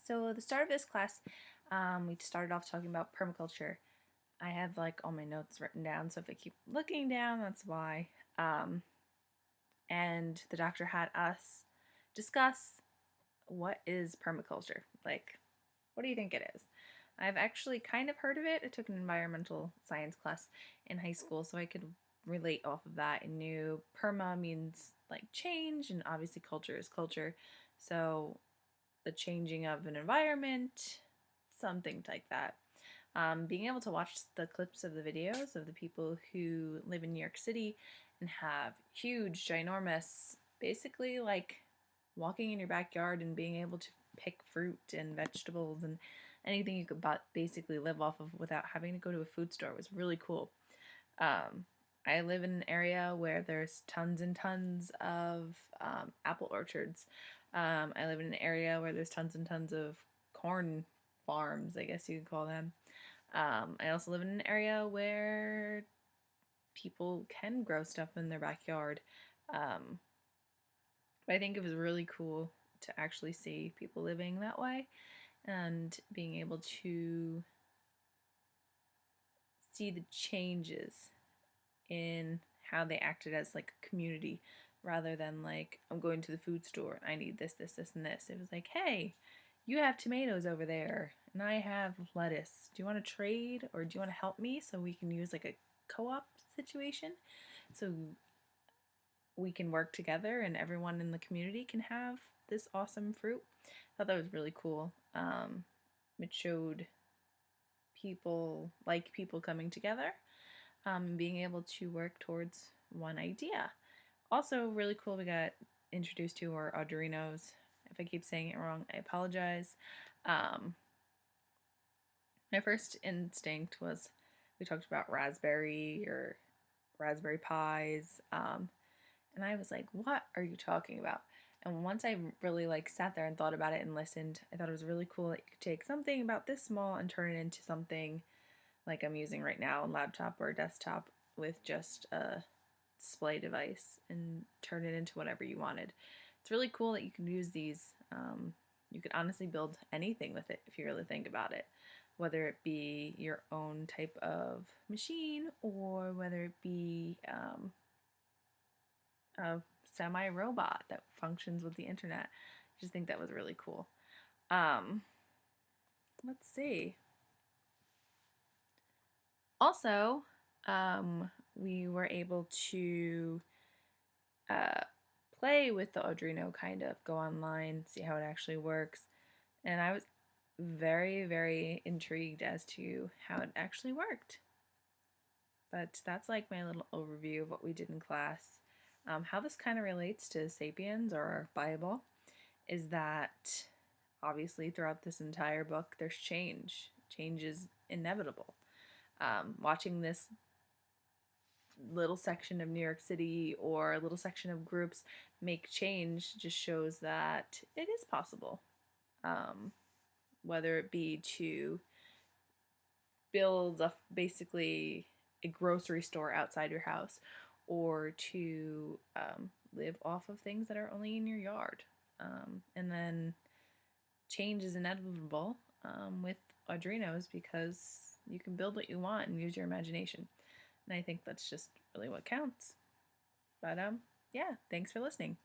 So the start of this class, we started off talking about permaculture. I have like all my notes written down, so if I keep looking down, that's why. And the doctor had us discuss what is permaculture. Like, what do you think it is? I've actually kind of heard of it. I took an environmental science class in high school, so I could relate off of that. I knew perma means like change, and obviously culture is culture. So the changing of an environment, something like that. Being able to watch the clips of the videos of the people who live in New York City and have huge, ginormous, basically like walking in your backyard and being able to pick fruit and vegetables and anything you could basically live off of without having to go to a food store was really cool. Um, I live in an area where there's tons and tons of apple orchards. I live in an area where there's tons and tons of corn farms, I guess you could call them. I also live in an area where people can grow stuff in their backyard. Um, but I think it was really cool to actually see people living that way and being able to see the changes in how they acted as like a community rather than like I'm going to the food store and I need this, this, this, and this. It was like, hey, you have tomatoes over there and I have lettuce. Do you want to trade or do you want to help me so we can use like a co-op situation so we can work together and everyone in the community can have this awesome fruit? I thought that was really cool. It showed people coming together, being able to work towards one idea. Also, really cool, we got introduced to our Arduinos. If I keep saying it wrong, I apologize. Um, my first instinct was we talked about raspberry or raspberry pies, and I was like, "What are you talking about?" And once I really like sat there and thought about it and listened, I thought it was really cool that you could take something about this small and turn it into something like I'm using right now, a laptop or a desktop with just a display device and turn it into whatever you wanted. It's really cool that you can use these. You could honestly build anything with it if you really think about it, whether it be your own type of machine or whether it be a semi robot that functions with the internet. I just think that was really cool. Um, let's see. Also, we were able to uh, play with the Arduino, kind of go online, see how it actually works. And I was very, very intrigued as to how it actually worked. But that's like my little overview of what we did in class. How this kind of relates to Sapiens or our Bible is that obviously throughout this entire book there's change. Change is inevitable. Watching this little section of New York City or a little section of groups make change just shows that it is possible. Whether it be to build basically a grocery store outside your house or to live off of things that are only in your yard. And then change is inevitable with Arduinos because you can build what you want and use your imagination. And I think that's just really what counts. But yeah, thanks for listening.